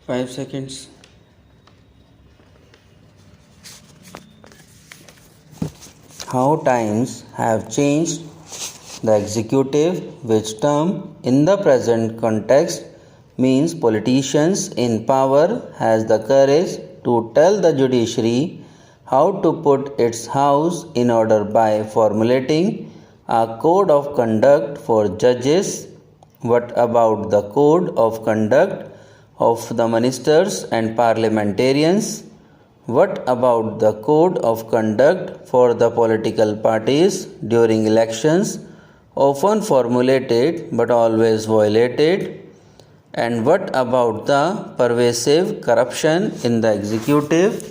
5 seconds. How times have changed. The executive, which term in the present context means politicians in power, has the courage to tell the judiciary how to put its house in order by formulating a code of conduct for judges. What about the code of conduct of the ministers and parliamentarians? What about the code of conduct for the political parties during elections, often formulated but always violated? And what about the pervasive corruption in the executive?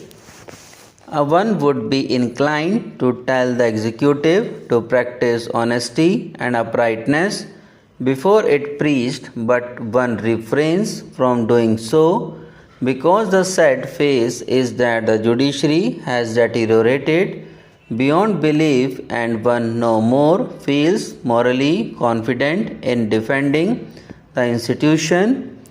One would be inclined to tell the executive to practice honesty and uprightness before it preached, but one refrains from doing so because the sad phase is that the judiciary has deteriorated beyond belief and one no more feels morally confident in defending the institution.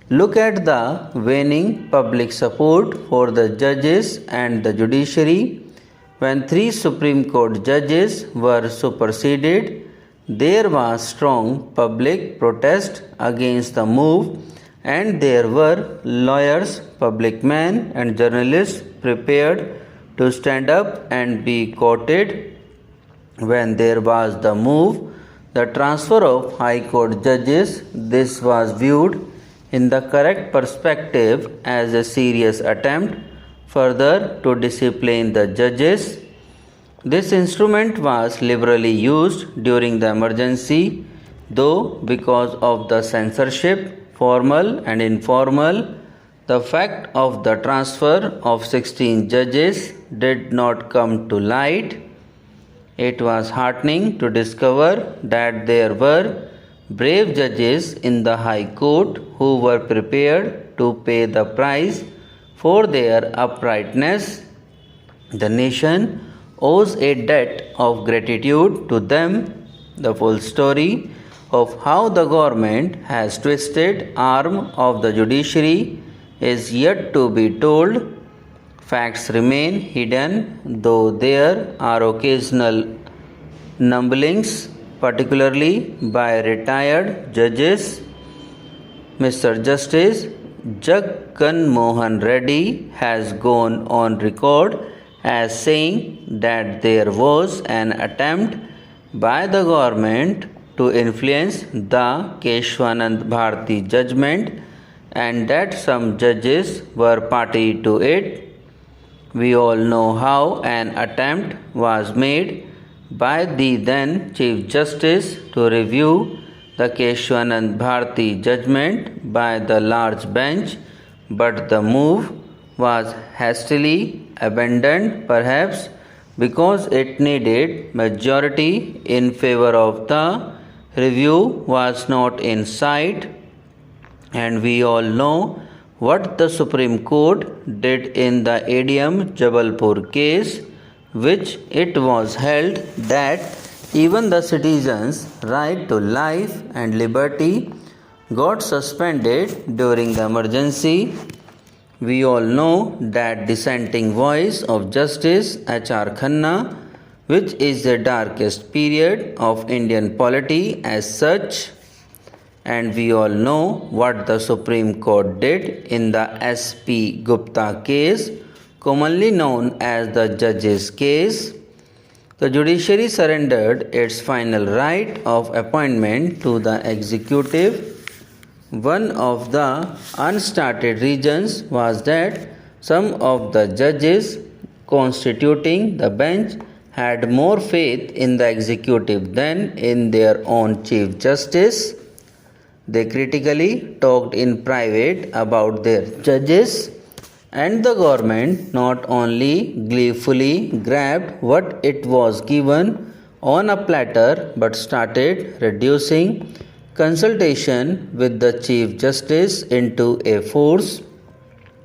Look at the waning public support for the judges and the judiciary. When 3 Supreme Court judges were superseded, there was strong public protest against the move, and there were lawyers, public men, and journalists prepared to stand up and be quoted. When there was the move, the transfer of High Court judges, this was viewed in the correct perspective as a serious attempt further to discipline the judges. This instrument was liberally used during the emergency, though because of the censorship, formal and informal, the fact of the transfer of 16 judges did not come to light. It was heartening to discover that there were brave judges in the High Court who were prepared to pay the price for their uprightness. The nation owes a debt of gratitude to them. The full story of how the government has twisted arm of the judiciary is yet to be told. Facts remain hidden, though there are occasional mumblings, particularly by retired judges. Mr. Justice Jagkan Mohan Reddy has gone on record as saying that there was an attempt by the government to influence the Keshwanand Bharati judgment and that some judges were party to it. We all know how an attempt was made by the then Chief Justice to review the Keshwanand Bharati judgment by the large bench, but the move was hastily abandoned, perhaps because it needed majority in favor of the review was not in sight. And we all know what the Supreme Court did in the ADM Jabalpur case, which it was held that even the citizens' right to life and liberty got suspended during the emergency. We all know that dissenting voice of Justice H.R. Khanna, which is the darkest period of Indian polity as such. And we all know what the Supreme Court did in the S.P. Gupta case, commonly known as the Judges case. The judiciary surrendered its final right of appointment to the executive. One of the unstarted reasons was that some of the judges constituting the bench had more faith in the executive than in their own Chief Justice. They critically talked in private about their judges, and the government not only gleefully grabbed what it was given on a platter but started reducing consultation with the Chief Justice into a force.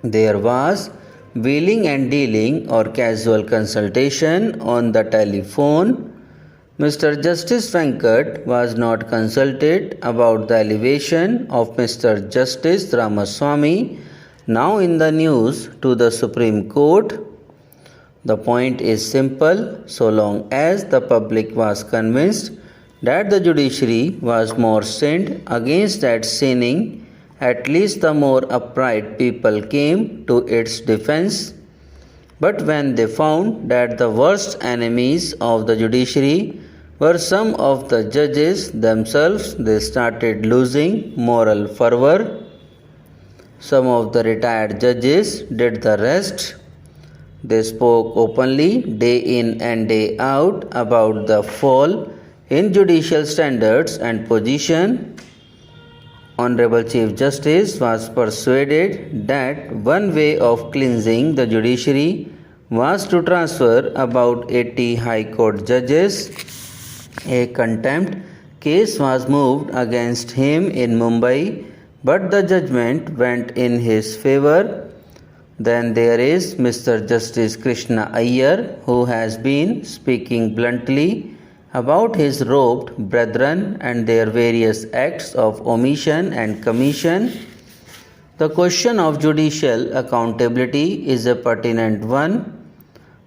There was wheeling and dealing or casual consultation on the telephone. Mr. Justice Venkat was not consulted about the elevation of Mr. Justice Ramaswamy, now in the news, to the Supreme Court. The point is simple: so long as the public was convinced that the judiciary was more sinned against that sinning, at least the more upright people came to its defense. But when they found that the worst enemies of the judiciary were some of the judges themselves, they started losing moral fervor. Some of the retired judges did the rest. They spoke openly, day in and day out, about the fall in judicial standards and position. Honorable Chief Justice was persuaded that one way of cleansing the judiciary was to transfer about 80 High Court judges. A contempt case was moved against him in Mumbai, but the judgment went in his favor. Then there is Mr. Justice Krishna Iyer, who has been speaking bluntly about his robed brethren and their various acts of omission and commission. The question of judicial accountability is a pertinent one.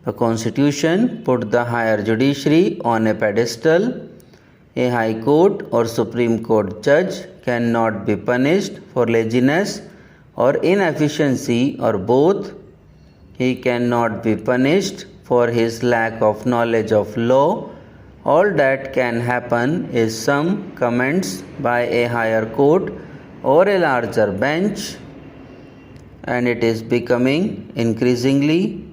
The Constitution put the higher judiciary on a pedestal. A High Court or Supreme Court judge cannot be punished for laziness or inefficiency or both. He cannot be punished for his lack of knowledge of law. All that can happen is some comments by a higher court or a larger bench, and it is becoming increasingly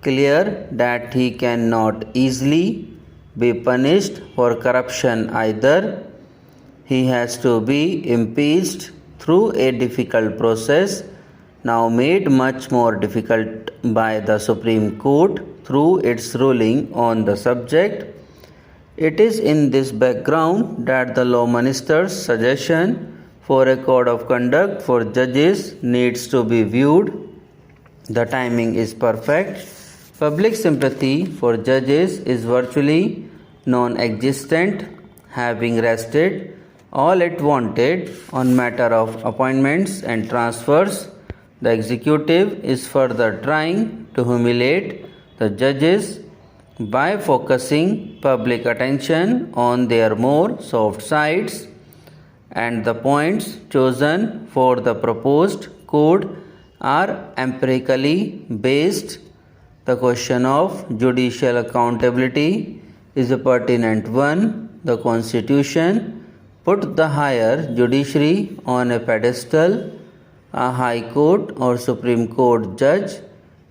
clear that he cannot easily be punished for corruption either. He has to be impeached through a difficult process, now made much more difficult by the Supreme Court through its ruling on the subject. It is in this background that the Law Minister's suggestion for a code of conduct for judges needs to be viewed. The timing is perfect. Public sympathy for judges is virtually non-existent, having rested all it wanted on matter of appointments and transfers. The executive is further trying to humiliate the judges by focusing public attention on their more soft sides, and the points chosen for the proposed code are empirically based. The question of judicial accountability is a pertinent one. The Constitution put the higher judiciary on a pedestal. A High Court or Supreme Court judge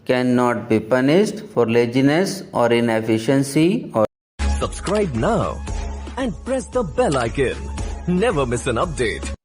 cannot be punished for laziness or inefficiency or Subscribe now and press the bell icon. Never miss an update.